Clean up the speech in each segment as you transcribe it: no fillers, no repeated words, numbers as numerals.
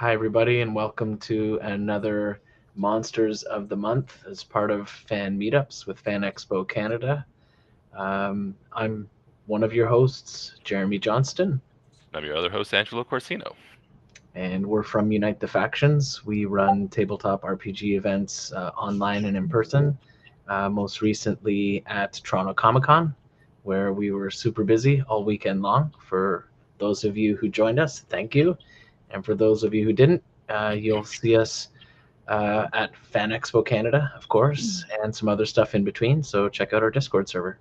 Hi, everybody, and welcome to another Monsters of the Month as part of fan meetups with Fan Expo Canada. I'm one of your hosts, Jeremy Johnston, I'm your other host, Angelo Corsino. and we're from Unite the Factions. We run tabletop RPG events online and in person, most recently at Toronto Comic Con, where we were super busy all weekend long. For those of you who joined us, thank you. And for those of you who didn't, you'll see us at Fan Expo Canada, of course, and some other stuff in between. So check out our Discord server.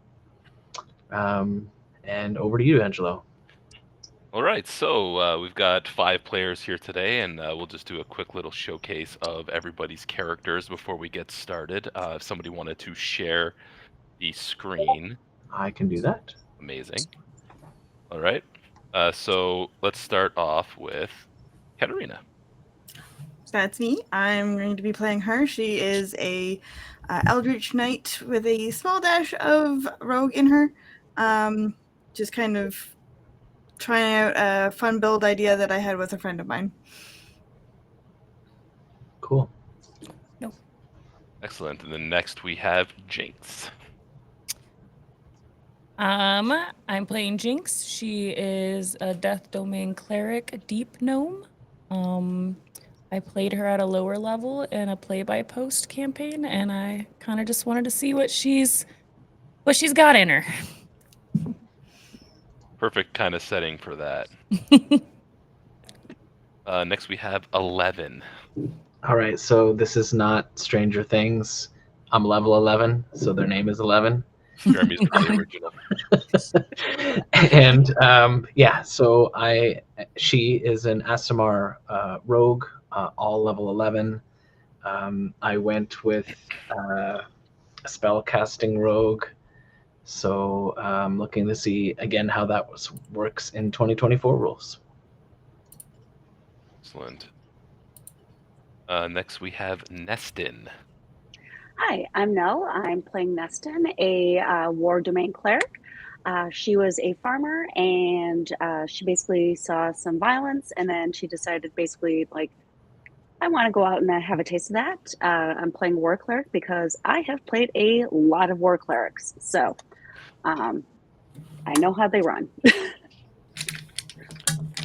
Um, and over to you, Angelo. All right, so we've got 5 players here today, and we'll just do a quick little showcase of everybody's characters before we get started. If somebody wanted to share the screen, I can do that. amazing. All right, so let's start off with Katerina. That's me. I'm going to be playing her. She is a Eldritch Knight with a small dash of rogue in her. Just kind of trying out a fun build idea that I had with a friend of mine. Cool. Excellent. And then next we have Jinx. I'm playing Jinx. She is a Death Domain cleric, deep gnome. I played her at a lower level in a play-by-post campaign, and I kind of just wanted to see what she's got in her. Perfect kind of setting for that. Next we have 11. All right, so this is not Stranger Things. I'm level 11, so their name is 11. Jeremy's the original. And so she is an Asimar rogue, all level 11. I went with a spell casting rogue, so looking to see again how that works in 2024 rules. Excellent. Next we have Nestin. Hi, I'm Nell. I'm playing Nestin, a war domain cleric. She was a farmer, and she basically saw some violence, and then she decided basically, like, I want to go out and have a taste of that. I'm playing war cleric because I have played a lot of war clerics, so I know how they run.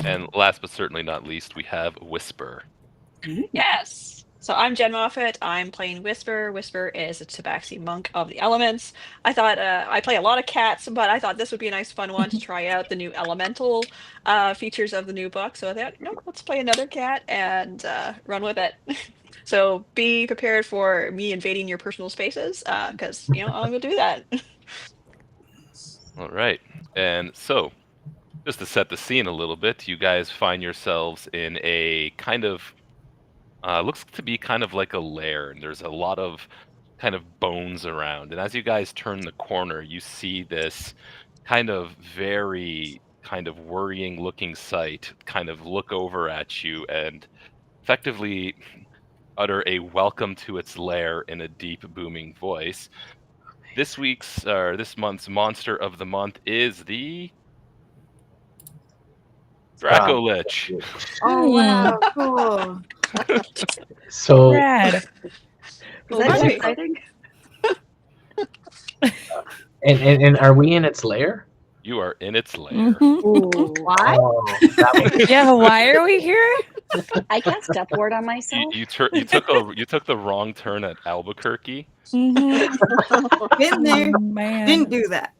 And last but certainly not least, we have Whisper. Yes. So I'm Jen Moffat. I'm playing Whisper. Whisper is a Tabaxi monk of the elements. I thought I play a lot of cats, but I thought this would be a nice fun one to try out the new elemental features of the new book. So I thought, no, let's play another cat and run with it. So be prepared for me invading your personal spaces, because I'm gonna do that. All right. And so, just to set the scene a little bit, you guys find yourselves in a kind of looks to be kind of like a lair, and there's a lot of kind of bones around. And as you guys turn the corner, you see this kind of very kind of worrying looking sight kind of look over at you and effectively utter a welcome to its lair in a deep booming voice. This month's monster of the month is the Dracolich. Oh, wow, cool. So Rad. Is Well, that great. exciting? and are we in its lair? You are in its lair. Ooh, Why? Oh, that was Yeah, why are we here? I cast step ward on myself. You took the wrong turn at Albuquerque. Mm-hmm. Been there. Man. Didn't do that.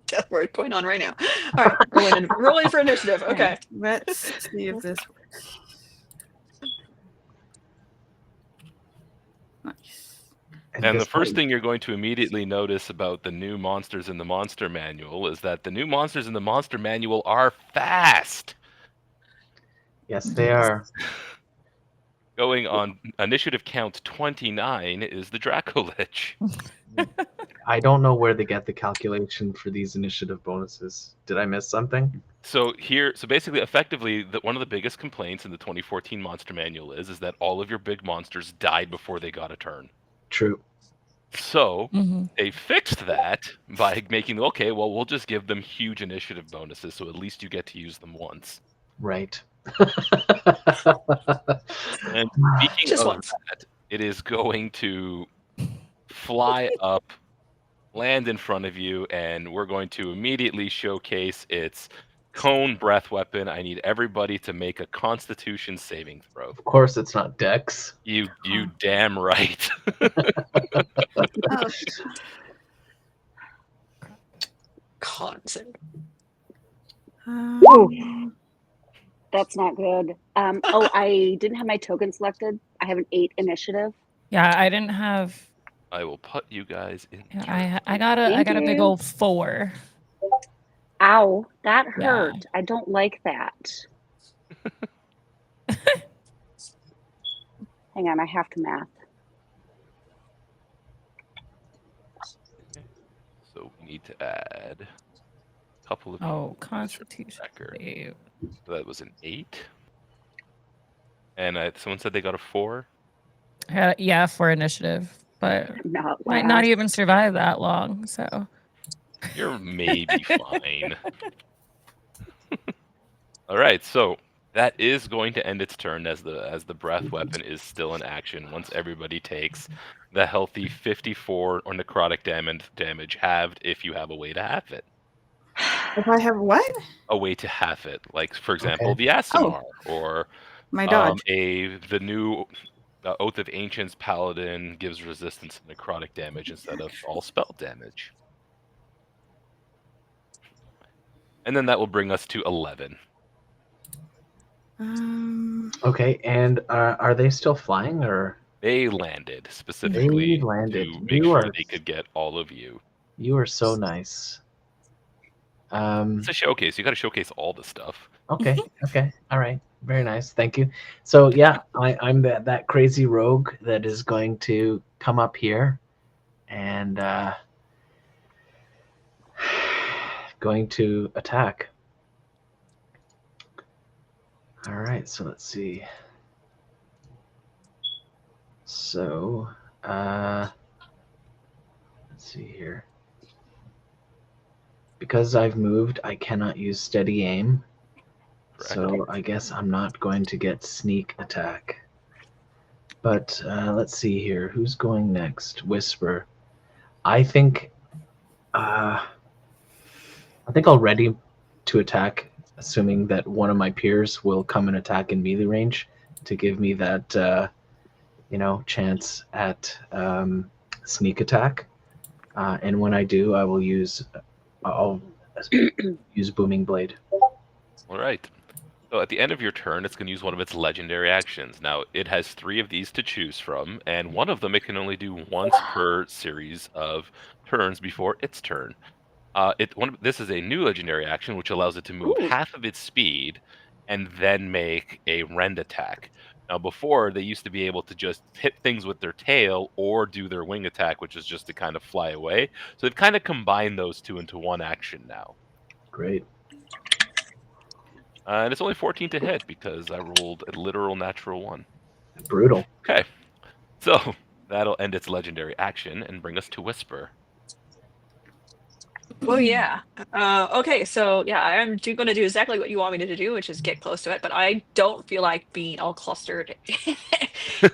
Death word going on right now. All right, rolling for initiative. Okay. Let's see if this works. Nice. And the first thing you're going to immediately notice about the new monsters in the monster manual is that the new monsters in the monster manual are fast. Yes, they are. Going on initiative count 29 is the Dracolich. I don't know where they get the calculation for these initiative bonuses. Did I miss something? So basically, effectively, one of the biggest complaints in the 2014 monster manual is that all of your big monsters died before they got a turn. True. So Mm-hmm. they fixed that by making, okay, well, we'll just give them huge initiative bonuses, so at least you get to use them once. Right. And speaking Just of once. that, it is going to fly up, land in front of you, and we're going to immediately showcase its cone breath weapon. I need everybody to make a Constitution saving throw. Of course, it's not Dex. You damn right. Oh, Constant. That's not good. Oh, I didn't have my token selected. I have an 8 initiative. Yeah, I didn't have. I will put you guys in. Yeah, I got a Thank big you. old 4. Ow, that Yeah. hurt. I don't like that. Hang on, I have to math. So we need to add a couple of. Oh, Constitution record. save. So that was an 8. And someone said they got a 4. Yeah, for initiative, but Not might not last. even survive that long. So You're maybe fine. All right, so that is going to end its turn as the breath weapon is still in action. Once everybody takes the healthy 54 or necrotic damage halved, if you have a way to half it. if I have what? A way to half it, like for example, the Asimar or My dodge. the new Oath of Ancients Paladin gives resistance to necrotic damage instead of all spell damage. And then that will bring us to 11. Okay, and are they still flying, or They landed specifically They landed. to make You sure are- they could get all of you. you are so nice? It's a showcase. You got to showcase all the stuff. Okay, okay, all right, very nice, thank you. So yeah, I'm that crazy rogue that is going to come up here and going to attack. All right, so let's see. So let's see here. Because I've moved, I cannot use steady aim. Correct. So I guess I'm not going to get sneak attack. But let's see here. Who's going next? Whisper. I think I'll ready to attack, assuming that one of my peers will come and attack in melee range to give me that chance at sneak attack. And when I do, I'll use Booming Blade. All right. So at the end of your turn, it's going to use one of its legendary actions. Now, it has 3 of these to choose from, and one of them it can only do once per series of turns before its turn. This is a new legendary action, which allows it to move half of its speed and then make a rend attack. Now, before, they used to be able to just hit things with their tail or do their wing attack, which is just to kind of fly away. So they've kind of combined those two into one action now. Great. And it's only 14 to hit because I rolled a literal natural 1. Brutal. Okay. So that'll end its legendary action and bring us to Whisper. Well, yeah. Okay, so yeah, I'm going to do exactly what you want me to do, which is get close to it, but I don't feel like being all clustered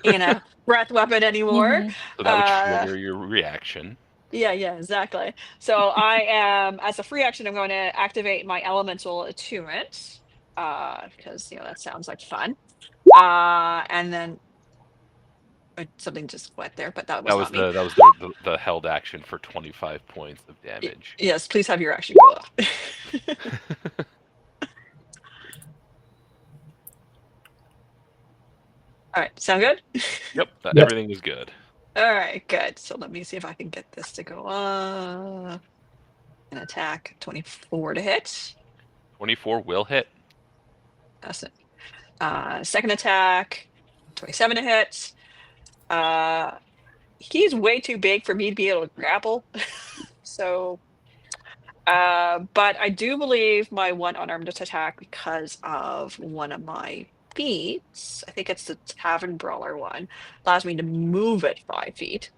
in a breath weapon anymore. Mhm. So that would trigger your reaction. Yeah, exactly. So I am, as a free action, I'm going to activate my elemental attunement, because that sounds like fun. And then something just went there, but that was not me. That was the held action for 25 points of damage. Yes, please have your action go up. All right, sound good? Yep, Yep. Everything is good. All right, good. So let me see if I can get this to go up. An attack, 24 to hit. 24 will hit. That's it. Second attack, 27 to hit. He's way too big for me to be able to grapple. So, but I do believe my one unarmed attack, because of one of my feats, I think it's the Tavern Brawler one, allows me to move it 5 feet.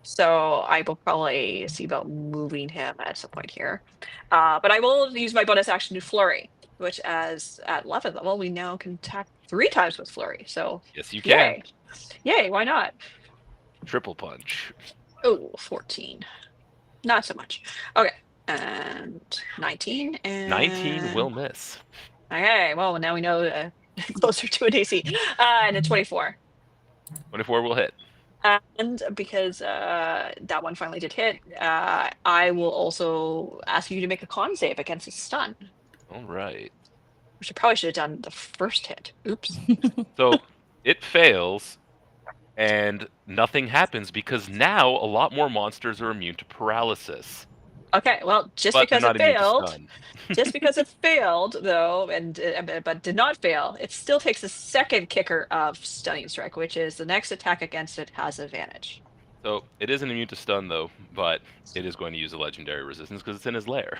So I will probably see about moving him at some point here. But I will use my bonus action to flurry, which as at 11th level, we now can attack 3 times with flurry. So Yes, you can. Yay, why not? Triple punch. Oh, 14. Not so much. Okay. And 19 and 19 will miss. Okay, well now we know closer to an AC. And a 24. 24 will hit. And because that one finally did hit, I will also ask you to make a con save against a stun, All right. which I probably should have done the first hit. Oops. So it fails, and nothing happens because now a lot more monsters are immune to paralysis. Okay, well, just But they're because not it immune to failed, stun. just because it failed though, and but did not fail, it still takes the second kicker of stunning strike, which is the next attack against it has advantage. So it isn't immune to stun though, but it is going to use a legendary resistance because it's in his lair.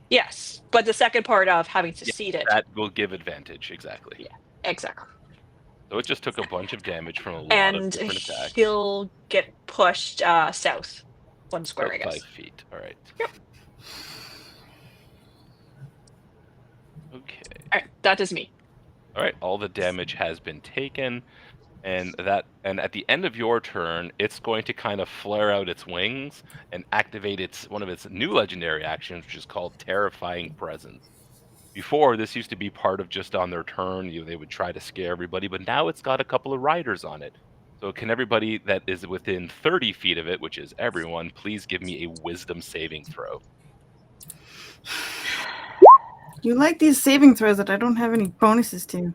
Yes, but the second part of having to Yeah, seed it. That will give advantage, exactly. Yeah, exactly. So it just took a bunch of damage from a lot And of different attacks. he'll get pushed south 1 square, I About guess. 5 feet. All right. Yep. Okay. All right, that is me. All right. All the damage has been taken, and at the end of your turn, it's going to kind of flare out its wings and activate one of its new legendary actions, which is called Terrifying Presence. Before, this used to be part of just on their turn, they would try to scare everybody, but now it's got a couple of riders on it. So can everybody that is within 30 feet of it, which is everyone, please give me a wisdom saving throw. You like these saving throws that I don't have any bonuses to.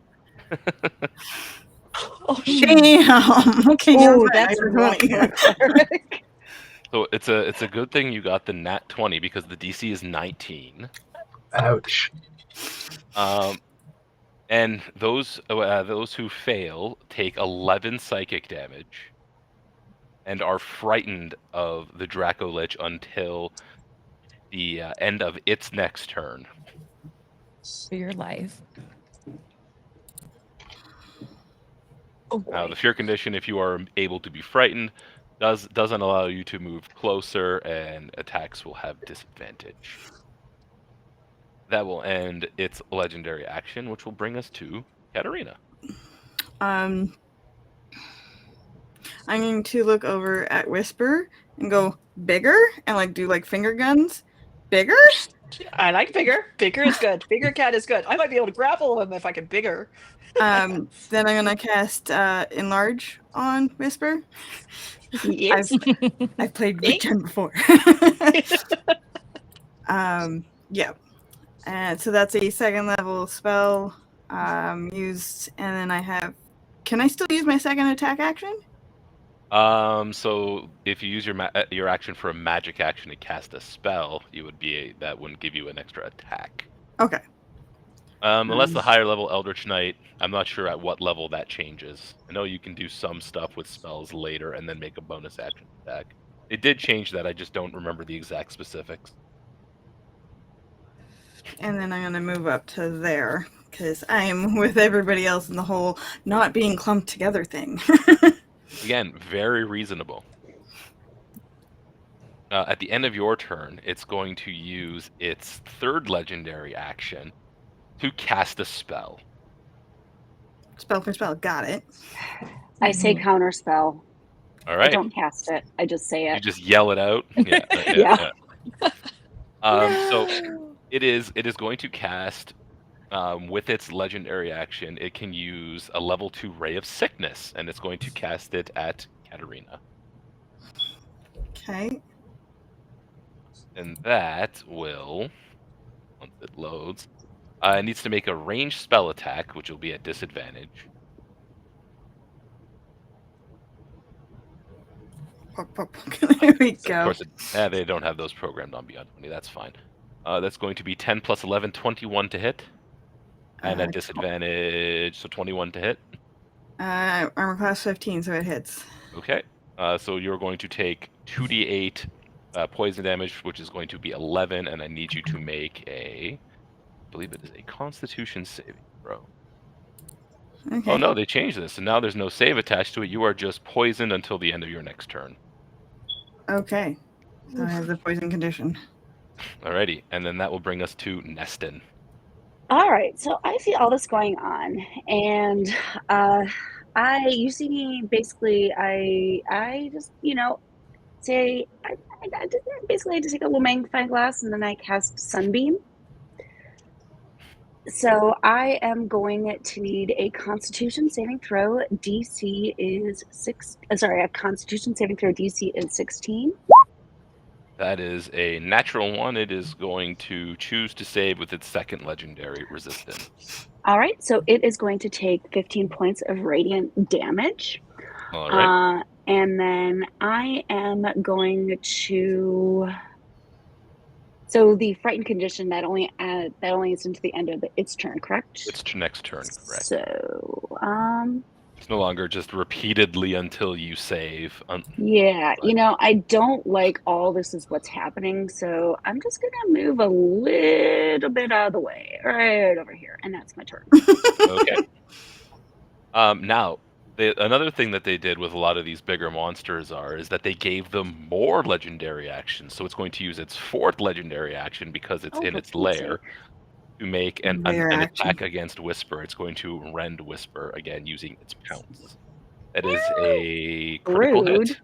Oh, Damn. Okay, Ooh, never mind. that's wrong for a cleric. So it's a good thing you got the nat 20 because the DC is 19. Ouch. And those who fail take 11 psychic damage and are frightened of the Dracolich until the end of its next turn. For your life. Oh, Now, boy. the fear condition, if you are able to be frightened, doesn't allow you to move closer, and attacks will have disadvantage. That will end its legendary action, which will bring us to Katarina. I'm going to look over at Whisper and go bigger and like do like finger guns. Bigger? I like bigger. Bigger is good. Bigger cat is good. I might be able to grapple him if I can bigger. Then I'm gonna cast enlarge on Whisper. Yes. I've played Big Ten before. Yeah. And so that's a second level spell used, and then I have. Can I still use my second attack action? So if you use your action for a magic action to cast a spell, that wouldn't give you an extra attack. Okay. Unless the higher level Eldritch Knight, I'm not sure at what level that changes. I know you can do some stuff with spells later and then make a bonus action attack. It did change that, I just don't remember the exact specifics. And then I'm gonna move up to there because I'm with everybody else in the whole not being clumped together thing. Again, very reasonable. At the end of your turn, it's going to use its third legendary action to cast a spell. Spell for spell, got it. I say counter spell. All right. I don't cast it. I just say You it. just yell it out. Yeah. Yeah. So it is going to cast with its legendary action. It can use a level 2 Ray of Sickness, and it's going to cast it at Katarina. Okay. And that will, once it loads, it needs to make a ranged spell attack, which will be at disadvantage. There we So go. of course, they don't have those programmed on Beyond 20. That's fine. That's going to be 10 plus 11, 21 to hit. And at disadvantage, so 21 to hit. Armor class 15, so it hits. Okay. So you're going to take 2d8 poison damage, which is going to be 11, and I need you to make I believe it is a Constitution saving throw. Okay. Oh no, they changed this, and now there's no save attached to it. You are just poisoned until the end of your next turn. Okay. So I have the poison condition. Alrighty, and then that will bring us to Neston. All right, so I see all this going on, and you see me basically. I just say I just basically I just take a little magnifying glass and then I cast Sunbeam. So I am going to need a Constitution saving throw. DC is a Constitution saving throw. DC is 16. That is a natural one. It is going to choose to save with its second legendary resistance. All right, so it is going to take 15 points of radiant damage. All right. And then I am going to. So the frightened condition that only is into the end of its turn, correct? It's next turn, correct. So it's no longer just repeatedly until you save. Yeah, I don't like all this is what's happening, so I'm just gonna move a little bit out of the way, right over here, and that's my turn. Okay. Now, another thing that they did with a lot of these bigger monsters is that they gave them more legendary actions. So it's going to use its fourth legendary action because it's in its lair to make an attack against Whisper. It's going to rend Whisper again using its pounce. That is a critical hit.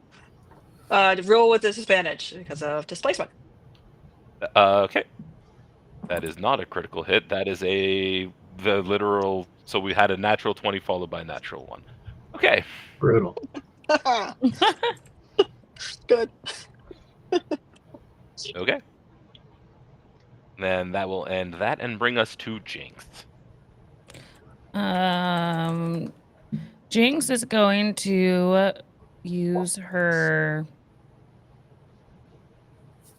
Roll with disadvantage because of displacement. Okay. That is not a critical hit. That is the literal. So we had a natural 20 followed by a natural 1. Okay. Brutal. Good. Okay. Then that will end that and bring us to Jinx. Jinx is going to use her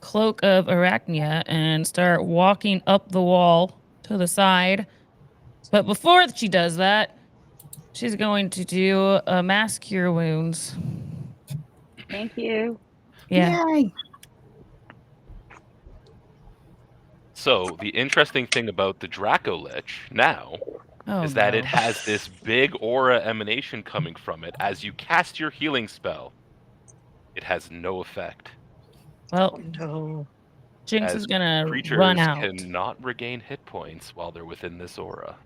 cloak of Arachnia and start walking up the wall to the side. But before she does that, she's going to do a mass cure wounds. Thank you. Yeah. Yay. So the interesting thing about the Dracolich now is that it has this big aura emanation coming from it. As you cast your healing spell, it has no effect. Well, No. Jinx is gonna creatures run out. cannot regain hit points while they're within this aura.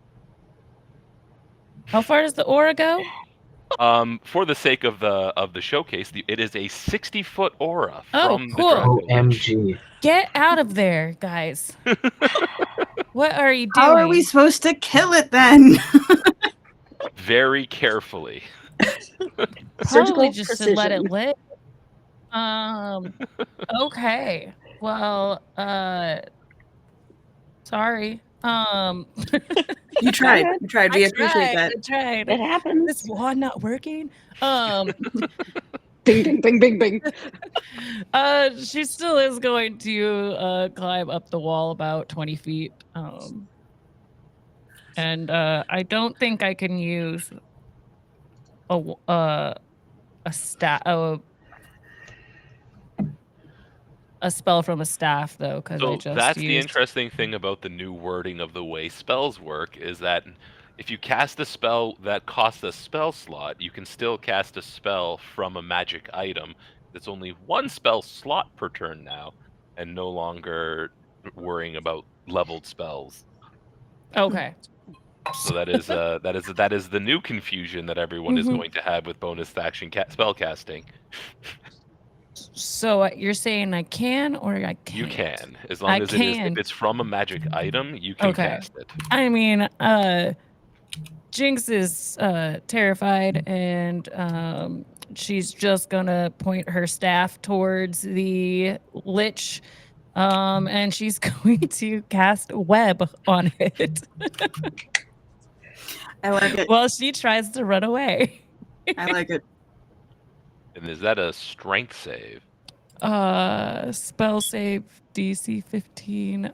How far does the aura go? For the sake of the showcase, it is a 60-foot aura from cool. the Dracolich. OMG. Get out of there, guys. What are you doing? How are we supposed to kill it then? Very carefully. Probably just precision. to let it live. Okay. Well, sorry. You tried. You tried. We appreciate that. I tried. It happens. This wand not working. Bing, bing, bing, bing, bing. She still is going to climb up the wall about 20 feet. And I don't think I can use a spell from a staff though, because I just that's the interesting thing about the new wording of the way spells work is that if you cast a spell that costs a spell slot, you can still cast a spell from a magic item. It's only one spell slot per turn now, and no longer worrying about leveled spells. Okay. So that is the new confusion that everyone is going to have with bonus action spell casting. So you're saying I can or I can't? You can, as long as if it's from a magic item, you can cast it. I mean, Jinx is terrified, and she's just gonna point her staff towards the lich, and she's going to cast web on it. I like it. While she tries to run away. I like it. And is that a strength save? Spell save DC 15.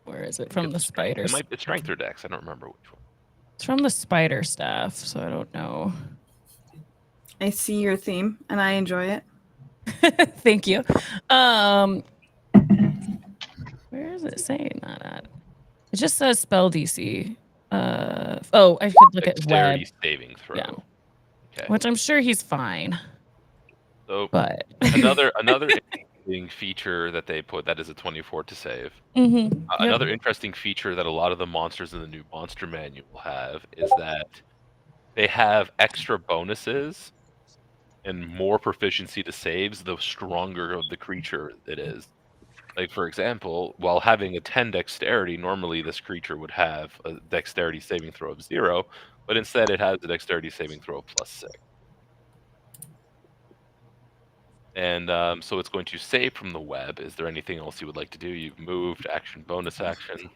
Where is it? From the spider. It might be strength or dex. I don't remember which one. It's from the spider staff, so I don't know. I see your theme and I enjoy it. Thank you. Where is it saying that at? It just says spell DC. I could look at web. Dexterity saving throw. Yeah. Okay. Which I'm sure he's fine. So But another interesting feature that they put, that is a 24 to save. Yep. Another interesting feature that a lot of the monsters in the new monster manual have is that they have extra bonuses and more proficiency to saves the stronger of the creature it is. Like, for example, while having a 10 dexterity, normally this creature would have a dexterity saving throw of 0, but instead it has a dexterity saving throw of +6. And so it's going to save from the web. Is there anything else you would like to do? You've moved, action, bonus action.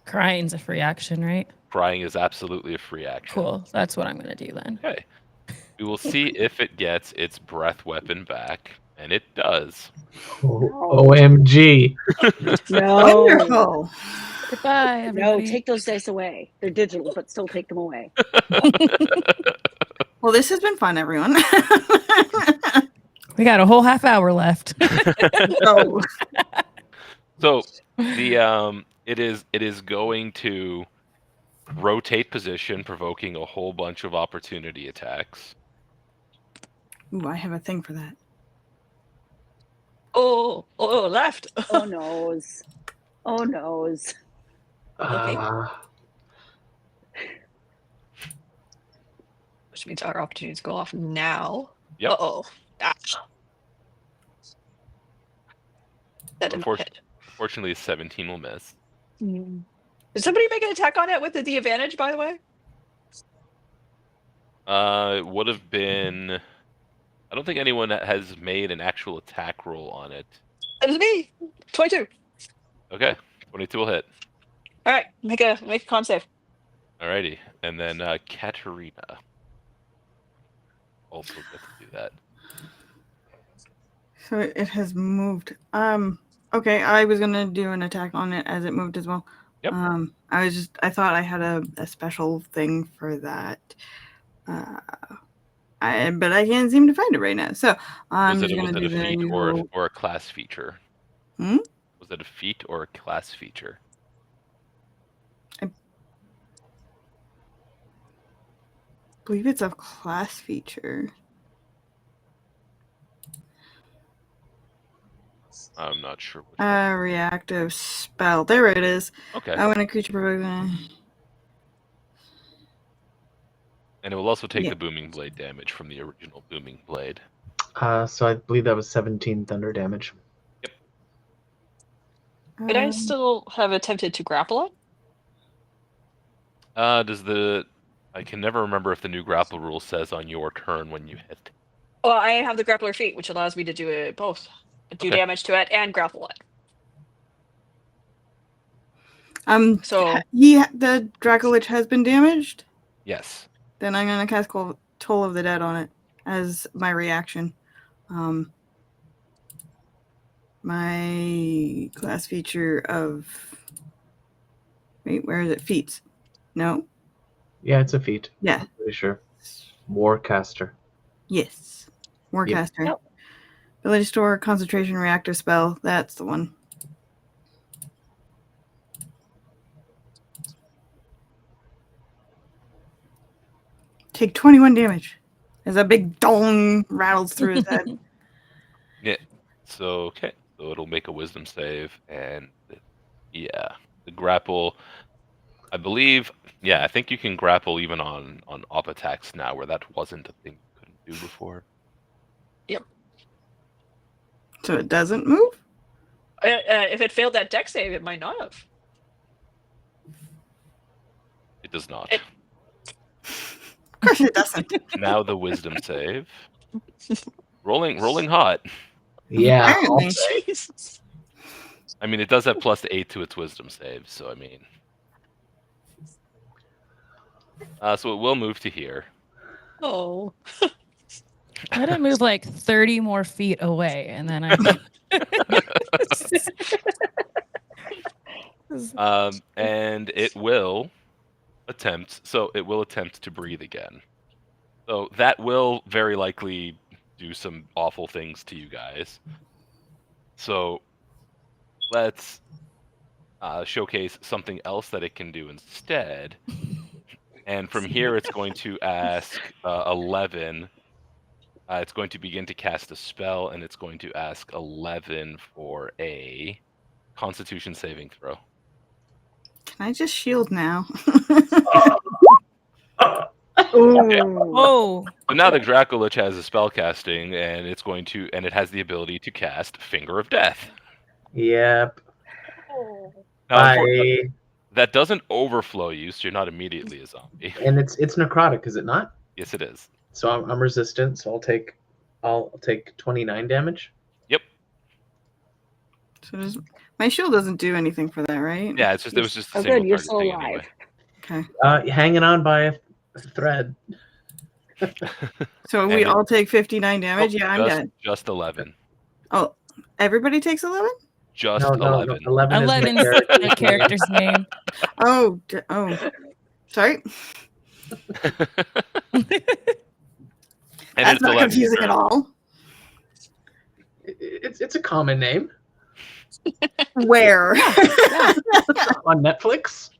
Crying's a free action, right? Crying is absolutely a free action. Cool. That's what I'm gonna do then. Okay. We will see if it gets its breath weapon back, and it does. OMG. No. Wonderful. Goodbye, everybody. No, take those dice away. They're digital, but still take them away. Well, this has been fun, everyone. We got a whole half hour left. So, So the it is going to rotate position, provoking a whole bunch of opportunity attacks. ooh, I have a thing for that. Oh, left. Oh noes. Oh noes. Okay. Uh, Which means our opportunities go off now. Yep. Uh-oh. Ah. That did not hit. Unfortunately, 17 will miss. Did somebody make an attack on it with the advantage, by the way? It would have been. I don't think anyone has made an actual attack roll on it. That is me. 22. Okay, 22 will hit. All right, make a con save. Alrighty, and then Katerina also gets to do that. So it has moved. Okay, I was gonna do an attack on it as it moved as well. Yep. I thought I had a special thing for that. But I can't seem to find it right now. So I'm Was just gonna it do a the feat usual. or a class feature? Hmm? Was it a feat or a class feature? I believe it's a class feature. I'm not sure. Which one. Reactive spell. There it is. Okay. When a creature provokes. And it will also take Yeah. the booming blade damage from the original booming blade. so I believe that was 17 thunder damage. But I still have attempted to grapple it. I can never remember if the new grapple rule says on your turn when you hit. Well, I have the grappler feat, which allows me to do it both. Do Okay. damage to it and grapple it. So the Dracolich has been damaged. Yes. Then I'm gonna cast Toll of the Dead on it as my reaction. My class feature of where is it? Feats. No. Yeah, it's a feat. Yeah. I'm pretty sure. Warcaster. Yes. Warcaster. Yep. Ability to store concentration reactive spell. That's the one. Take 21 damage as a big dong rattles through his head. Yeah. So okay. So it'll make a wisdom save, and yeah, the grapple. I believe. Yeah, I think you can grapple even on op attacks now, where that wasn't a thing you couldn't do before. So it doesn't move? if it failed that deck save, it might not have. It does not. Of course it doesn't. Now the wisdom save. Rolling hot. Yeah. Apparently. Jesus. I mean, it does have +8 to its wisdom save, so I mean. So it will move to here. Oh. Let it move like 30 more feet away, and then I. And it will attempt. So it will attempt to breathe again. So that will very likely do some awful things to you guys. So let's showcase something else that it can do instead. And from here, it's going to ask 11 It's going to begin to cast a spell, and it's going to ask 11 for a Constitution saving throw. Can I just shield now? Oh, So now the Dracolich has a spell casting, and it has the ability to cast Finger of Death. Yep. Now, Bye. that doesn't overflow you, so you're not immediately a zombie. And it's necrotic, is it not? Yes, it is. So I'm resistant. So I'll take 29 damage. Yep. So my shield doesn't do anything for that, right? Yeah, it was just a Oh, single good. You're target still thing alive. anyway. Okay. Hanging on by a thread. So we all take 59 damage. Yeah, I'm dead. Just 11. Oh, everybody takes 11? Just No, 11. 11 is 11 my is character's the character's name. Oh, sorry. And That's it's not 11 confusing at all. It's a common name Where? on Netflix.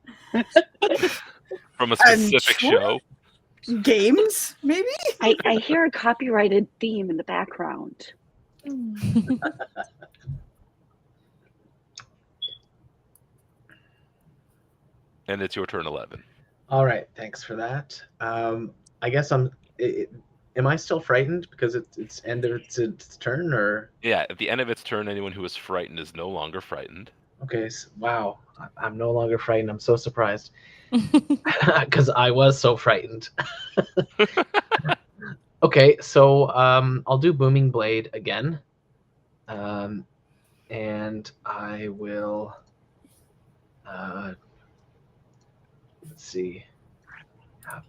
From a specific sure. show. Games, maybe? I hear a copyrighted theme in the background. And it's your turn, 11. All right, thanks for that. I guess am I still frightened because it's end of its turn, or? Yeah, at the end of its turn, anyone who is frightened is no longer frightened. Okay, wow, I'm no longer frightened. I'm so surprised because I was so frightened. Okay, so I'll do Booming Blade again, and I will. Let's see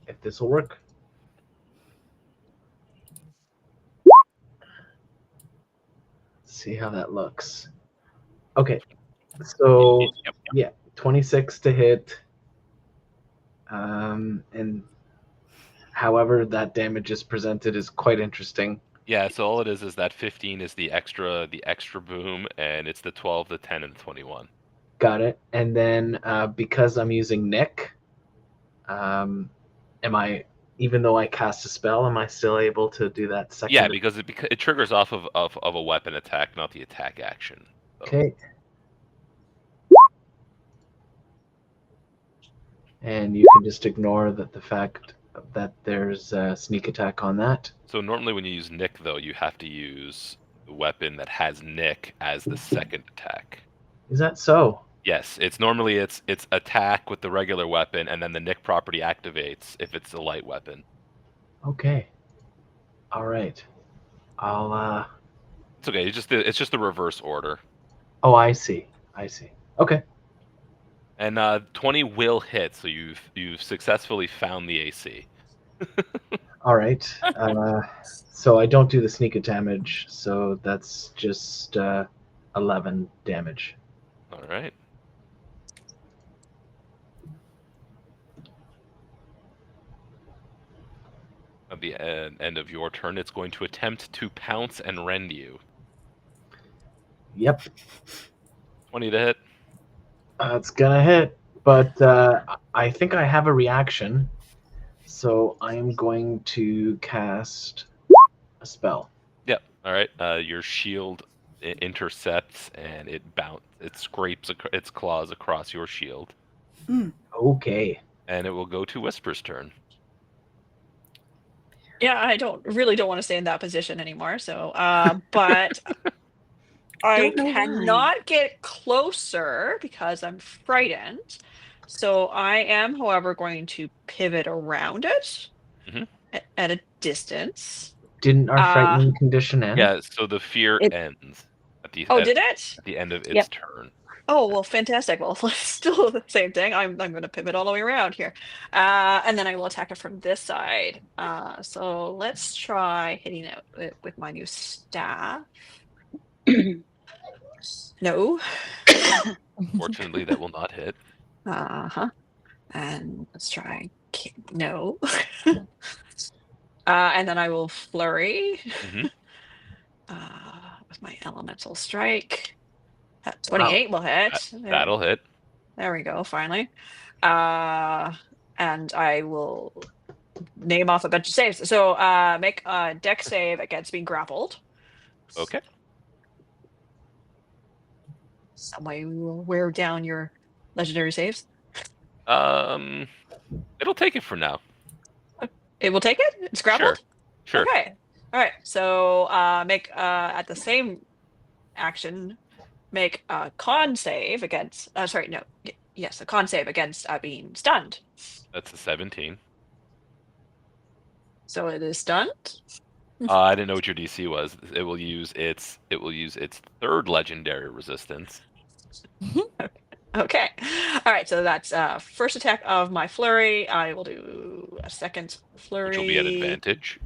if this will work. See how that looks. Okay, so Yep. yeah, 26 to hit, and however that damage is presented is quite interesting. Yeah, so all it is that 15 is the extra boom, and it's the 12, the 10, and the 21. Got it. And then because I'm using Nick, even though I cast a spell, am I still able to do that second? Yeah, because it triggers off of a weapon attack, not the attack action. So. Okay. And you can just ignore the fact that there's a sneak attack on that. So normally when you use Nick, though, you have to use the weapon that has Nick as the second attack. Is that so? Yes, it's normally it's attack with the regular weapon, and then the Nick property activates if it's a light weapon. Okay. All right. I'll. It's okay. It's just the reverse order. Oh, I see. Okay. And 20 will hit, so you've successfully found the AC. All right. So I don't do the sneak damage, so that's just 11 damage. All right. At the end of your turn, it's going to attempt to pounce and rend you. Yep. 20 to hit. It's gonna hit, but I think I have a reaction, so I am going to cast a spell. Yep. All right. Your shield intercepts, and it scrapes its claws across your shield. Okay. And it will go to Whisper's turn. Yeah, I really don't want to stay in that position anymore. So, but I cannot get closer because I'm frightened. So I am, however, going to pivot around it at a distance. Didn't our frightening condition end? Yeah, so the fear ends at the did it? At the end of its turn. Oh, well, fantastic. Well, still the same thing. I'm going to pivot all the way around here. And then I will attack it from this side. So let's try hitting it with my new staff. No. Unfortunately, that will not hit. And let's try. No. And then I will flurry with my elemental strike. 28 will hit. That'll hit. There we go, finally. And I will name off a bunch of saves. So make a deck save against being grappled. Okay. Some way we will wear down your legendary saves. It'll take it for now. It will take it? It's grappled? Sure. Okay. All right. So make at the same action, make a con save against sorry, no. Yes, a con save against being stunned. That's a 17. So it is stunned. I didn't know what your DC was. It will use its third legendary resistance. Okay. All right. So that's first attack of my flurry. I will do a second flurry. Which will be at advantage.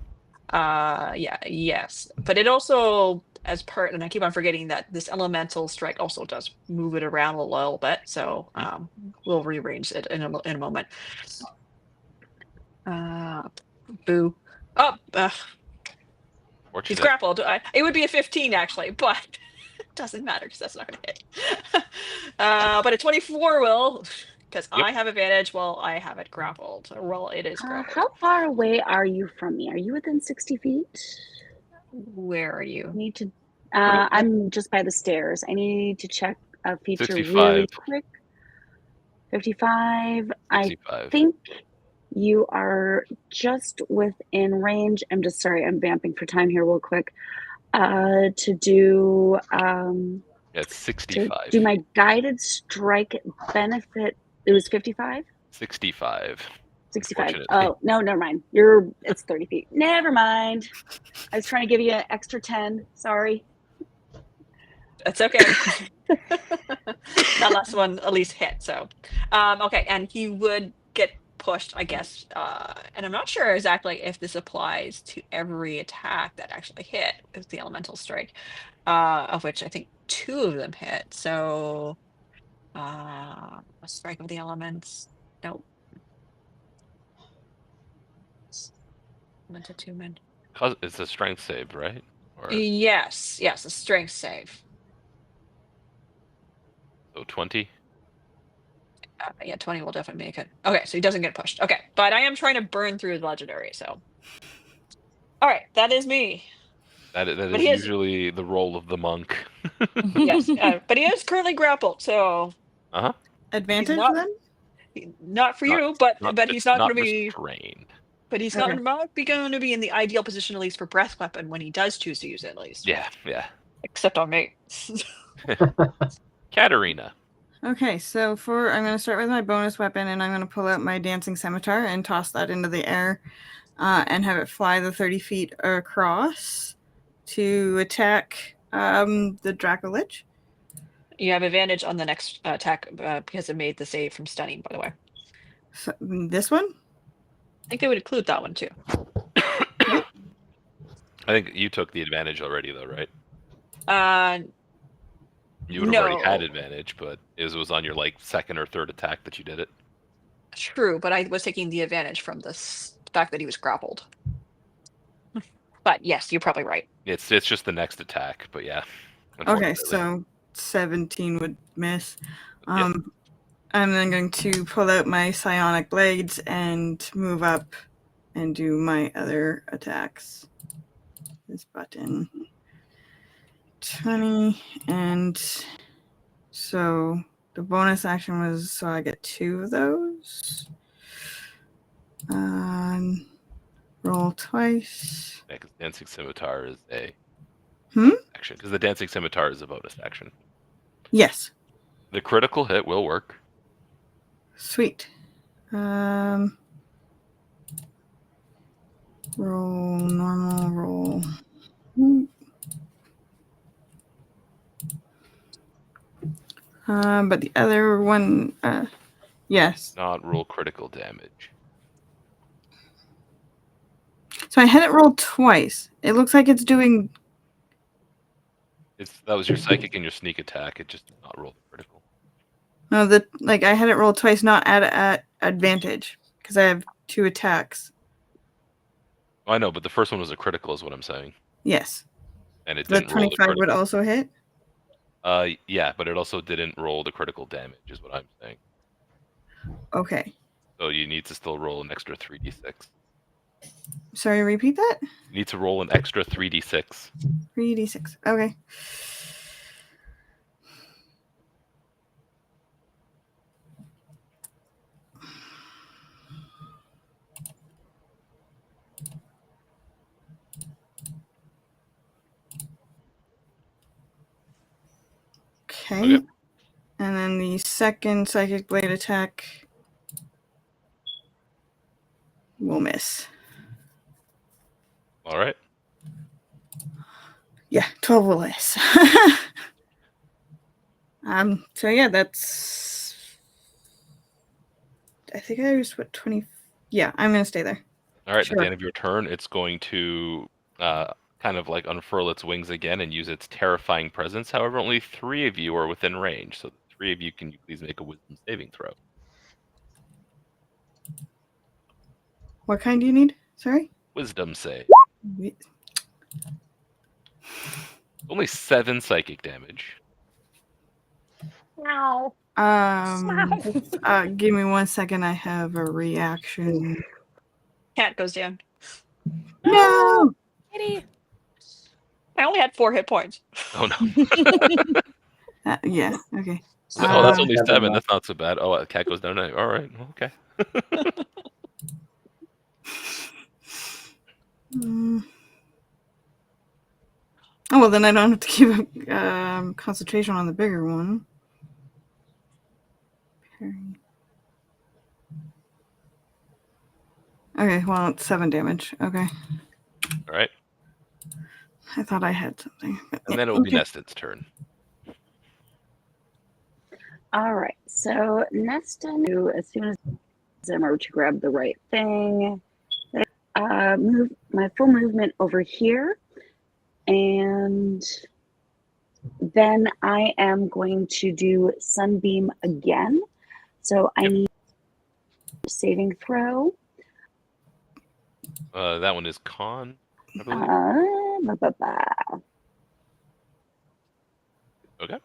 Yes. But it also, as part, and I keep on forgetting that this elemental strike also does move it around a little bit. So we'll rearrange it in a moment. Boo. Oh, he's grappled. It would be a 15 actually, but it doesn't matter because that's not going to hit. But a 24 will, because I have advantage while I have it grappled. Well, it is grappled. How far away are you from me? Are you within 60 feet? Where are you? I need to. I'm just by the stairs. I need to check a feature 65. really quick. 55. 65. I think you are just within range. I'm just sorry. I'm vamping for time here, real quick. To do. It's 65. Do my guided strike benefit? It was 55. 65. 65. Oh no, never mind. It's 30 feet. Never mind. I was trying to give you an extra 10. Sorry. That's okay. That last one at least hit. So, okay, and he would get pushed, I guess. And I'm not sure exactly if this applies to every attack that actually hit with the elemental strike, of which I think 2 of them hit. So, a strike of the elements. Nope. Elemental 2 men. It's a strength save, right? Or... Yes, a strength save. So 20? Yeah, 20 will definitely make it. Okay, so he doesn't get pushed. Okay, but I am trying to burn through the legendary, so. All right, that is me. That is usually the role of the monk. Yes, but he is currently grappled, so. Advantage then? Not for you, but he's not going to be restrained. But he's not going to be in the ideal position, at least for breath weapon, when he does choose to use it, at least. Yeah. Except on me. Katarina. Okay, so I'm going to start with my bonus weapon, and I'm going to pull out my dancing scimitar and toss that into the air, and have it fly the 30 feet across to attack the Dracolich. You have advantage on the next attack because it made the save from stunning, by the way. So, this one? I think they would include that one too. I think you took the advantage already, though, right? You would have already had advantage, but it was on your second or third attack that you did it. True, but I was taking the advantage from the fact that he was grappled. But yes, you're probably right. It's just the next attack, but yeah. Okay, so 17 would miss. I'm then going to pull out my psionic blades and move up and do my other attacks. This button. 20, and so the bonus action was, so I get 2 of those. Roll twice. Yeah, because Dancing Scimitar is a action. Because the Dancing Scimitar is a bonus action. Yes. The critical hit will work. Sweet. Roll normal, roll. But the other one, yes. Not roll critical damage. So I had it roll twice. It looks like it's doing. That was your psychic and your sneak attack. It just did not roll critical. No, I had it roll twice, not at advantage, because I have 2 attacks. I know, but the first one was a critical, is what I'm saying. Yes. And it The didn't roll the 25 would also hit? Yeah, but it also didn't roll the critical damage, is what I'm saying. Okay. So you need to still roll an extra 3d6. Sorry, repeat that? You need to roll an extra 3d6. 3d6. Okay. Okay. Okay. And then the second psychic blade attack will miss. All right. Yeah, 12 will miss. So yeah, that's. I think I was 20. Yeah, I'm gonna stay there. All right. Sure. At the end of your turn, it's going to kind of like unfurl its wings again and use its terrifying presence. However, only 3 of you are within range, so 3 of you can please make a wisdom saving throw. What kind do you need? Sorry. Wisdom save. Wait. Only 7 psychic damage. Wow. Give me 1 second. I have a reaction. Cat goes down. No. Kitty. I only had 4 hit points. Oh no. Yeah. Okay. Oh, that's only 7 7. left. That's not so bad. Oh, cat goes down. All right. Okay. Oh well, then I don't have to keep concentration on the bigger one. Okay, well it's 7 damage. Okay. All right. I thought I had something. And then it will be Neston's turn. All right. So Neston, as soon as I'm over to grab the right thing, move my full movement over here, and then I am going to do Sunbeam again. So I need a saving throw. That one is con, I believe. Okay.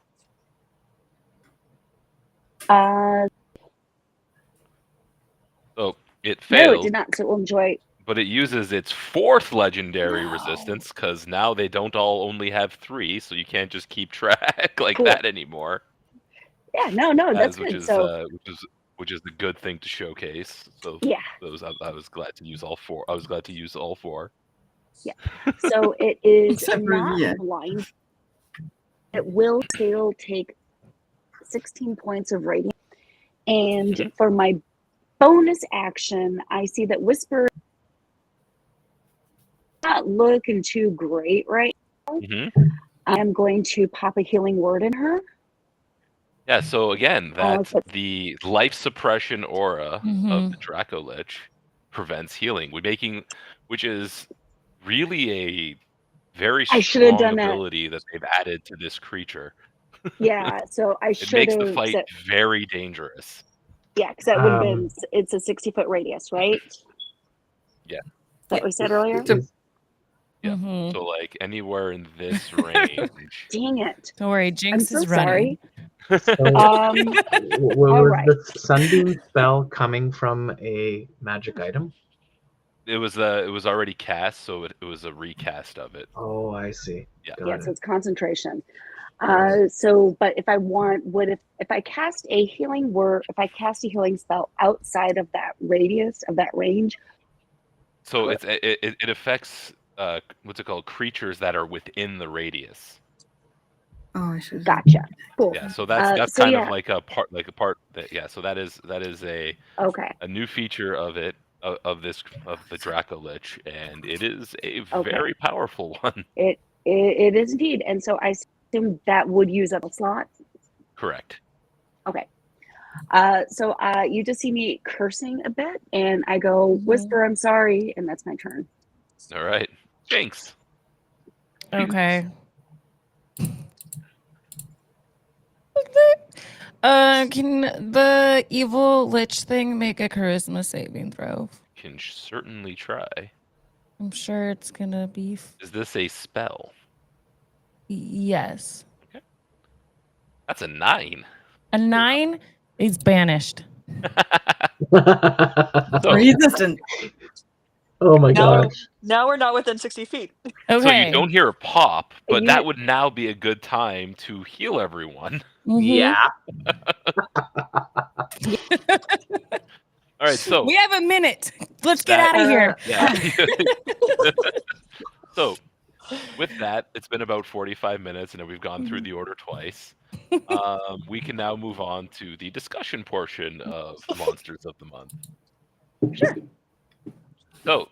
So it fails. No, it did not. So we'll enjoy. But it uses its 4th legendary resistance, because now they don't all only have 3, so you can't just keep track like that anymore. Yeah, no, that's good. Which is the good thing to showcase. So yeah, I was glad to use all 4. I was glad to use all 4. Yeah. So it is not blind. It will still take 16 points of radiant. And for my bonus action, I see that Whisper not looking too great right now. I'm going to pop a healing word in her. Yeah, so again, the life suppression aura of the Dracolich prevents healing, which is really a very strong ability that they've added to this creature. Yeah, so I should have. It makes the fight very dangerous. Yeah, because that would have been, it's a 60-foot radius, right? Yeah. Is that what we said earlier? Yeah. So like anywhere in this range. Dang it. Don't worry, Jinx I'm so is running. Sorry. Was the Sunbeam spell coming from a magic item? It was already cast, so it was a recast of it. Oh, I see. Yeah. So it's concentration. But if I want, if I cast a healing word, if I cast a healing spell outside of that radius of that range. So it affects what's it called? Creatures that are within the radius. Oh, I should. Gotcha. Cool. Yeah, so that's kind of like a part that. Yeah, so that is a new feature of the Dracolich, and it is a very powerful one. It is indeed, and so I assume that would use up a slot. Correct. Okay. So you just see me cursing a bit, and I go, Whisper, I'm sorry, and that's my turn. All right. Jinx. Okay. Can the evil lich thing make a charisma saving throw? Can certainly try. I'm sure it's gonna be. Is this a spell? Yes. Okay. That's a 9. A 9 is banished. Resistant. Oh my Now, gosh. now we're not within 60 feet. Okay. So you don't hear a pop, but You- that would now be a good time to heal everyone. Mhm. Yeah. All right, so We have a minute. Let's get That- out of here. yeah. So with that, it's been about 45 minutes, and we've gone through the order twice. We can now move on to the discussion portion of Monsters of the Month. Sure. So,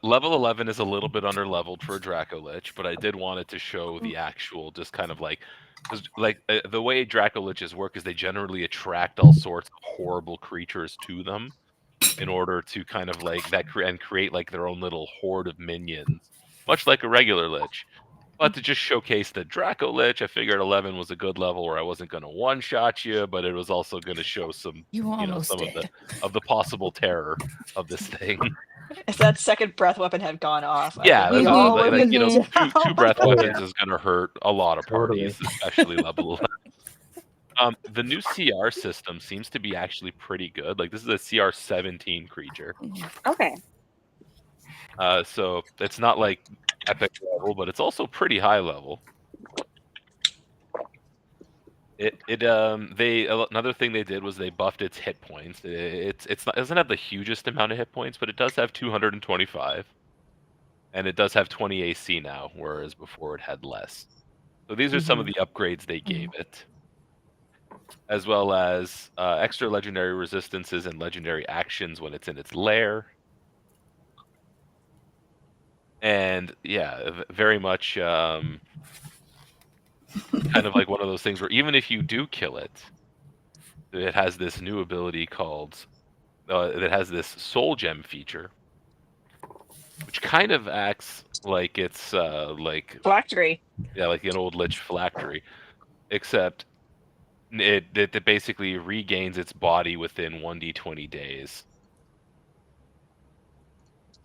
level 11 is a little bit under-leveled for a Dracolich, but I did want it to show the actual, just kind of like, because the way Dracoliches work is they generally attract all sorts of horrible creatures to them in order to kind of like and create like their own little horde of minions, much like a regular lich. But to just showcase the Dracolich, I figured 11 was a good level where I wasn't going to one-shot you, but it was also going to show some, You almost some did. of the possible terror of this thing. If that second breath weapon had gone off, Yeah, I think we that's all like, would have been two down. breath Oh, weapons yeah. is going to hurt a lot of Totally. parties, especially level 11. The new CR system seems to be actually pretty good. Like, this is a CR 17 creature. Okay. So it's not like epic level, but it's also pretty high level. Another thing they did was they buffed its hit points. It doesn't have the hugest amount of hit points, but it does have 225, and it does have 20 AC now, whereas before it had less. So these are some of the upgrades they gave it, as well as extra legendary resistances and legendary actions when it's in its lair. And yeah, very much kind of like one of those things where even if you do kill it, it has this new ability called that has this soul gem feature, which kind of acts like it's like Phylactery. like an old lich phylactery, except it basically regains its body within 1d20 days.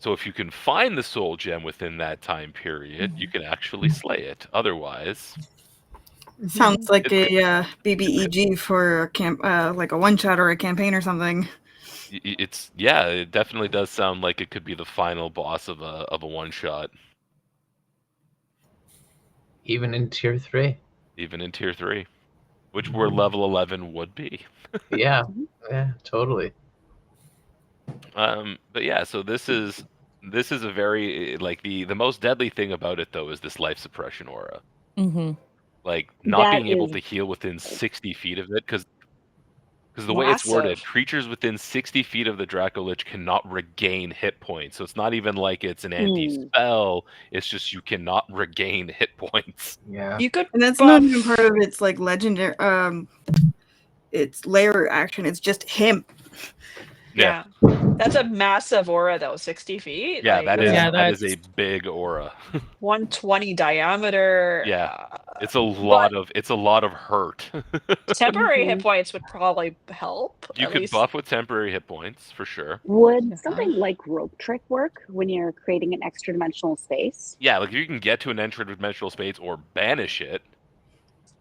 So if you can find the soul gem within that time period, you can actually slay it. Otherwise, Sounds like a BBEG for a camp, like a one shot or a campaign or something. it definitely does sound like it could be the final boss of a one shot, Even in tier 3. even in tier 3, which where level 11 would be. Yeah. Yeah, totally. But yeah, so this is a very like the most deadly thing about it though is this life suppression aura. Mm-hmm. Like not That being able is- to heal within 60 feet of it, because the way it's worded, Massive. creatures within 60 feet of the Dracolich cannot regain hit points. So it's not even like it's an anti-spell. It's just you cannot regain hit points. Yeah. You could And that's not even part of its like legendary its layer action. It's just him. Yeah. That's a massive aura though, 60 feet. Yeah, like, that is Yeah, that is that's- a big aura. 120 diameter. Yeah. It's a lot of hurt. Temporary hit points would probably help. You at could least. buff with temporary hit points for sure. Would something like rope trick work when you're creating an extra dimensional space? Yeah, like if you can get to an interdimensional space or banish it,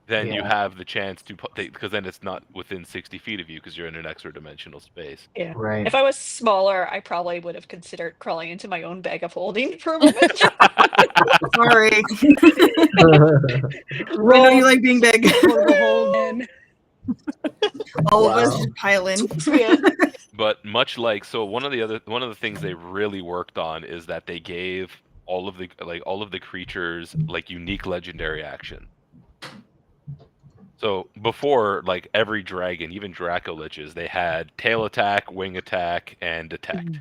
then you Yeah. have the chance to because then it's not within 60 feet of you because you're in an extra dimensional space. Yeah. Right. If I was smaller, I probably would have considered crawling into my own bag of holding for a moment. Sorry. We know you like being big. All of us Wow. just pile in. Yeah. But much like one of the things they really worked on is that they gave all of the creatures like unique legendary action. So before, like every dragon, even Dracoliches, they had tail attack, wing attack, and detect.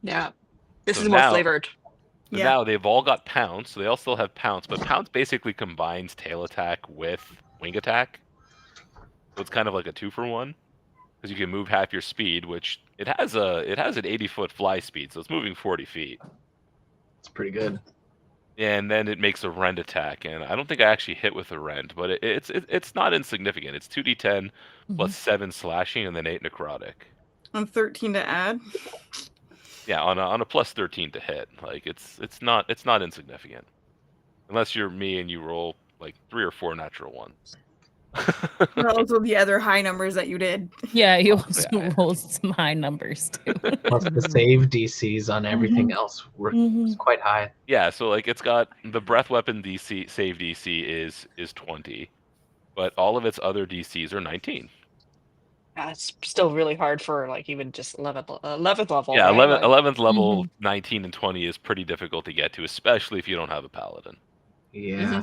Yeah. This So is more now- flavored. But Yeah. now they've all got pounce, so they all still have pounce, but pounce basically combines tail attack with wing attack. So it's kind of like a 2-for-1, because you can move half your speed, which it has an 80-foot fly speed, so it's moving 40 feet. It's pretty good. And then it makes a rend attack, and I don't think I actually hit with a rend, but it's not insignificant. It's 2d10 plus 7 slashing and then 8 necrotic. On 13 to add. Yeah, on a plus 13 to hit. Like it's not insignificant, unless you're me and you roll like 3 or 4 natural ones. And also the other high numbers that you did. Yeah, you Oh, also yeah. rolled some high numbers too. Plus the save DCs on everything else were Mhm. quite high. Yeah, so like it's got the breath weapon DC save DC is 20, but all of its other DCs are 19. It's still really hard for like even just 11th level, Yeah, right? Like, 11th level 19 and 20 is pretty difficult to get to, especially if you don't have a paladin. Yeah.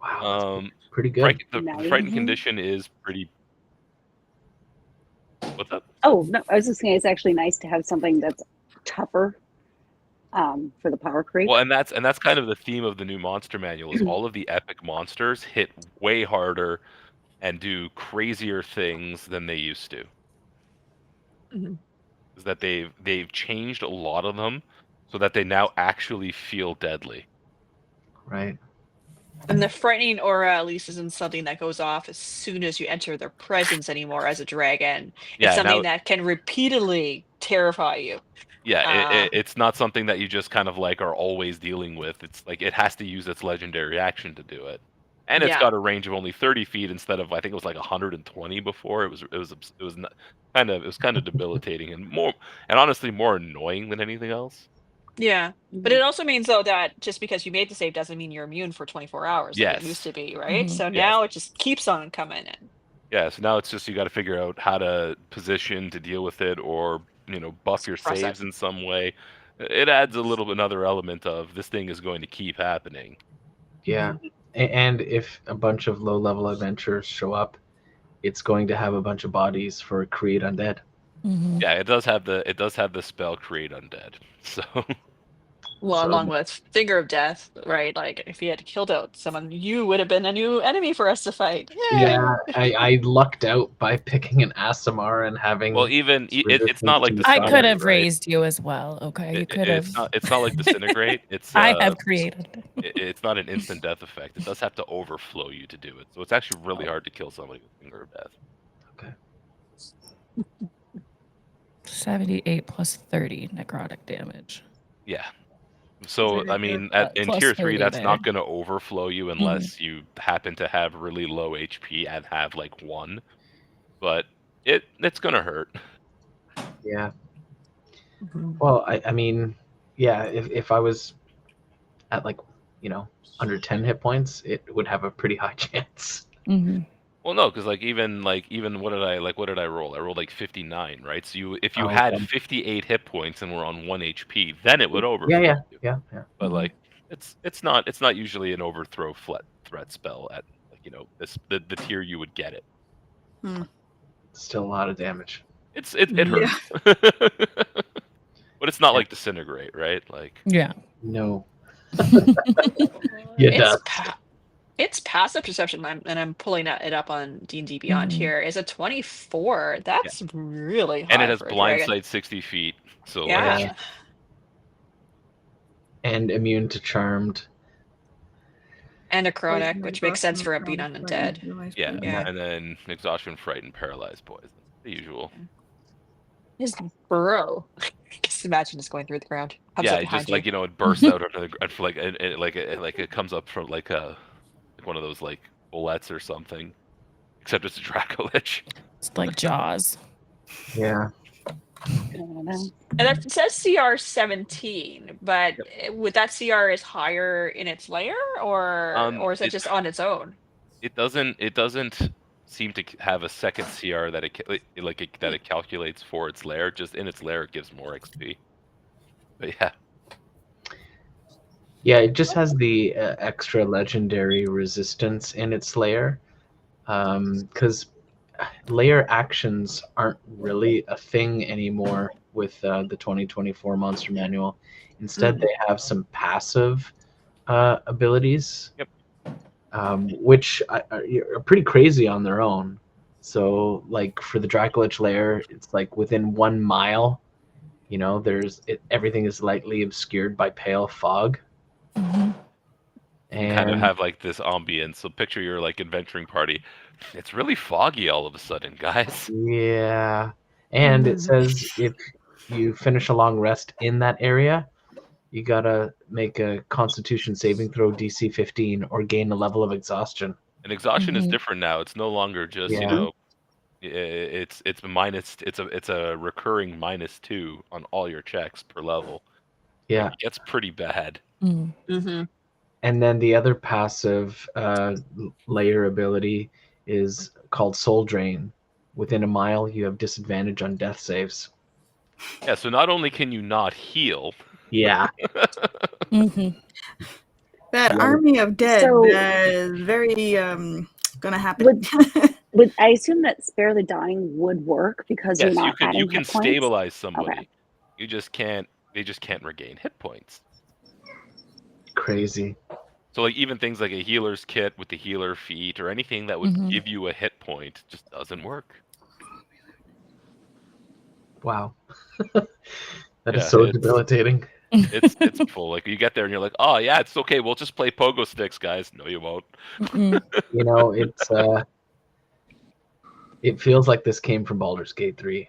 Wow, that's pretty good. The Nice. frightened condition is pretty. What's up? Oh, no, I was just saying it's actually nice to have something that's tougher for the power creep. Well, and that's kind of the theme of the new monster manual is all of the epic monsters hit way harder and do crazier things than they used to. Mhm. Is that they've changed a lot of them so that they now actually feel deadly. Right. And the frightening aura at least isn't something that goes off as soon as you enter their presence anymore as a dragon. Yeah, It's something now that can repeatedly terrify you. yeah, it's not something that you just kind of like are always dealing with. It's like it has to use its legendary action to do it, and it's Yeah. got a range of only 30 feet instead of I think it was like 120 before. It was kind of debilitating and honestly more annoying than anything else. Yeah. But it also means though that just because you made the save doesn't mean you're immune for 24 hours like it used to be, right? Mhm. So Yes. now it just keeps on coming in. Yeah, so now it's just you got to figure out how to position to deal with it, or buff your Suppress it. saves in some way. It adds a little another element of this thing is going to keep happening. Yeah. And if a bunch of low-level adventurers show up, it's going to have a bunch of bodies for Create Undead. Mhm. Yeah, it does have the spell Create Undead. So Well, So- along with Finger of Death, right? Like if you had killed out someone, you would have been a new enemy for us to fight. Yay! Yeah, I lucked out by picking an Aasimar and having. well, even it's not like resistance I to Disintegrate, could have right? raised you as well. Okay, you could have. It's not like Disintegrate. It's I have created. it's not an instant death effect. It does have to overflow you to do it. So it's actually really hard to kill somebody with Finger of Death. 78 plus 30 necrotic damage. Yeah. So Very I good. mean, in Plus tier 3, 30 that's there. not going to overflow you unless you happen to have really low HP and have like 1. But it's going to hurt. Yeah. Well, I mean, yeah, if I was at like, under 10 hit points, it would have a pretty high chance. Mm-hmm. Well, no, because even what did I roll? I rolled like 59, right? So if you Oh, had okay. 58 hit points and were on 1 HP, then it would overflow. Yeah. you. Yeah. But Mhm. like it's not usually an overthrow threat spell at like the tier you would get it. Still a lot of damage. It hurts. But it's not like Disintegrate, right? Like Yeah. No. Yeah, It's passive perception, and I'm pulling it up on D&D Beyond here. Is a 24. That's really high. and it has for a blind dragon. sight 60 feet. So Yeah. like, and immune to charmed. And necrotic, Poison, which makes sense for it exhaustion, being frightened, undead. realized yeah, poison. Yeah. and then exhaustion, frightened, paralyzed poison. The usual. His burrow. Just imagine just going through the ground. Comes up Yeah, it behind just you. like it bursts out under the ground for like it comes up from like one of those like bullets or something. Except it's a Dracolich. It's like Jaws. Yeah. And it says CR 17, but would that CR is higher in its layer, or is it just on its own? It doesn't seem to have a second CR that it calculates for its lair. Just in its lair, it gives more XP. But yeah, Yeah, it just has the extra legendary resistance in its layer. Because layer actions aren't really a thing anymore with the 2024 Monster Manual. Instead, they have some passive abilities, which are pretty crazy on their own. So, like for the Dracolich layer, it's like within 1 mile, everything is lightly obscured by pale fog. Mm-hmm. And kind of have like this ambience. So picture your like adventuring party. It's really foggy all of a sudden, guys. Yeah. And it says if you finish a long rest in that area, You gotta make a Constitution saving throw DC 15 or gain a level of exhaustion. And exhaustion is Mhm. different now. It's no longer just Yeah. it's a recurring -2 on all your checks per level. Yeah. It gets pretty bad. Mm. Mm-hmm. And then the other passive layer ability is called Soul Drain. Within a mile, you have disadvantage on death saves. Yeah, so not only can you not heal, Yeah. Mhm. That Yeah. army of dead So- is very gonna happen. I assume that Spare the Dying would work because you're yes, not you can adding hit points? stabilize somebody. You just can't they just can't regain hit points. Crazy. So like even things like a healer's kit with the healer feat or anything that would Mhm. give you a hit point just doesn't work. Wow. That is Yeah, so it's- debilitating. It's full. Like you get there and you're like, oh yeah, it's okay. We'll just play pogo sticks, guys. No, you won't. Mm-mm. You know, it's it feels like this came from Baldur's Gate 3.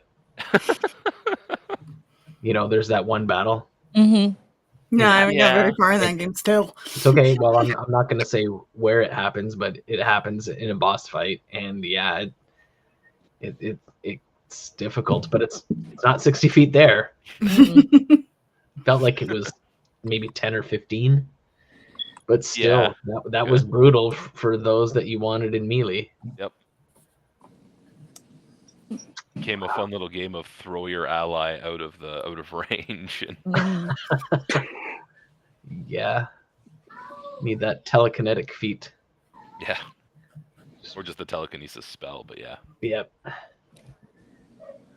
You know, there's that one battle. Mhm. No, I haven't got very Yeah. far in that game still. It's okay. Well, I'm not going to say where it happens, but it happens in a boss fight, and yeah, it's difficult, but it's not 60 feet there. Mm-mm. Felt like it was maybe 10 or 15, but still, Yeah. that was brutal for those that you wanted in melee. Yep. Became a fun little game of throw your ally out of range. And Mhm. Yeah, need that telekinetic feat. yeah. Or just the telekinesis spell, but yeah. Yep.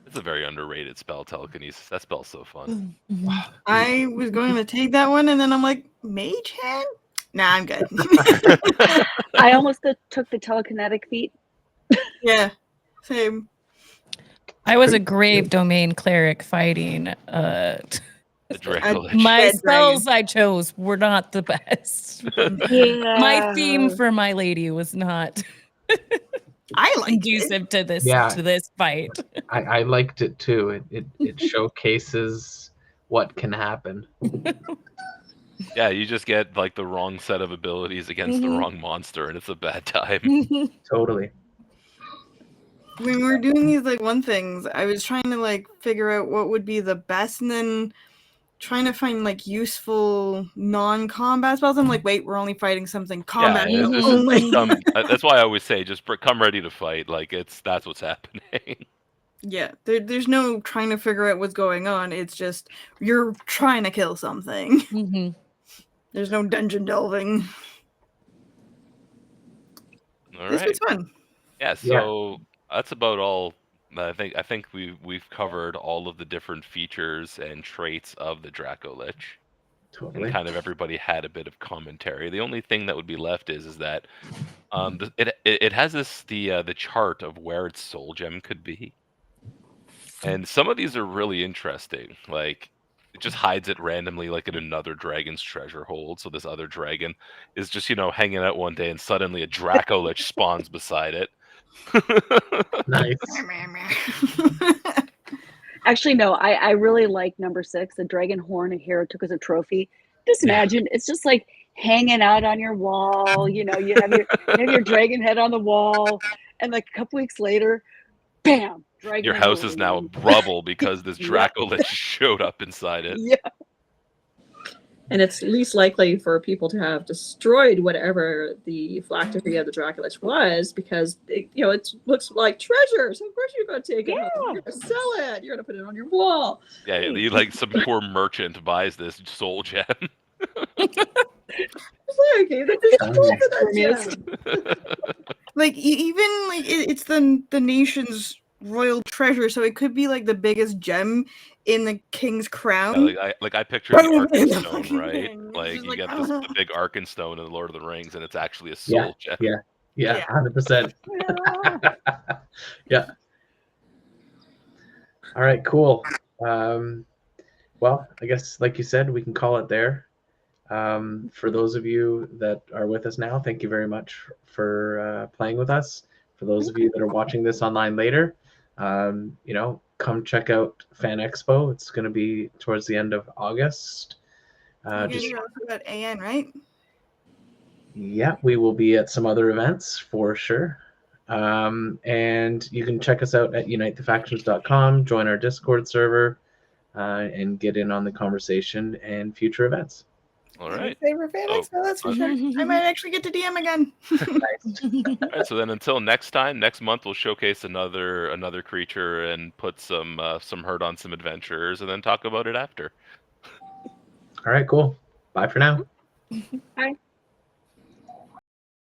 It's a very underrated spell, telekinesis. That spell's so fun. Mhm. I was going to take that one, and then I'm like, Mage Hand? Nah, I'm good. I almost took the telekinetic feat. Yeah, same. I was a grave domain cleric fighting. The Dracolich. My Dead spells I chose were not the best. Yeah. My theme for my lady was not I like it. conducive to this Yeah. fight. I liked it too. It showcases what can happen. Yeah, you just get like the wrong set of abilities against the Mhm. wrong monster, and it's a bad time. Totally. When we were doing these like one things, I was trying to like figure out what would be the best, and then trying to find like useful non-combat spells. I'm like, wait, we're only fighting something combat Yeah, based this only. is that's why I always say just come ready to fight. Like that's what's happening. Yeah, there's no trying to figure out what's going on. It's just you're trying to kill something. Mhm. There's no dungeon delving. All This right. was fun. Yeah, so that's about all. I think we've covered all of the different features and traits of the Dracolich, Totally. and kind of everybody had a bit of commentary. The only thing that would be left is that it has the chart of where its soul gem could be, and some of these are really interesting. Like it just hides it randomly, like in another dragon's treasure hold. So this other dragon is just hanging out one day, and suddenly a Dracolich spawns beside it. Nice. Actually, no, I really like number 6, the dragon horn a hero took as a trophy. Just Yeah. imagine it's just like hanging out on your wall. You have your dragon head on the wall, and like a couple weeks later, bam, dragon. Your house is now rubble because this Yeah. Dracolich showed up inside it. Yeah. And it's least likely for people to have destroyed whatever the phylactery of the Dracolich was, because it looks like treasure. So of course you're going to take it home. You're going to sell it. You're going to put it on your wall. Yeah, you like some poor merchant buys this soul gem. It's like, hey, this is cool for that gem. Like even like it's the nation's royal treasure, so it could be like the biggest gem in the king's crown. Yeah, I picture the Boom, in the Arkenstone, fucking right? thing. It's Like just you like, get the big Arkenstone in the Lord of the Rings, and it's actually a Yeah, soul gem. Yeah, Yeah. 100%. Yeah. All right, cool. Well, I guess, like you said, we can call it there. For those of you that are with us now, thank you very much for playing with us. For those of you that are watching this online later, come check out Fan Expo. It's going to be towards the end of August. You guys Just are also at AN, right? yeah, we will be at some other events for sure. And you can check us out at unitethefactions.com, join our Discord server, and get in on the conversation and future events. All right. Favorite fan So, expo, that's for sure. I might actually get to DM again. All right, so then until next time, next month we'll showcase another creature and put some hurt on some adventurers, and then talk about it after. All right, cool. Bye for now. Bye.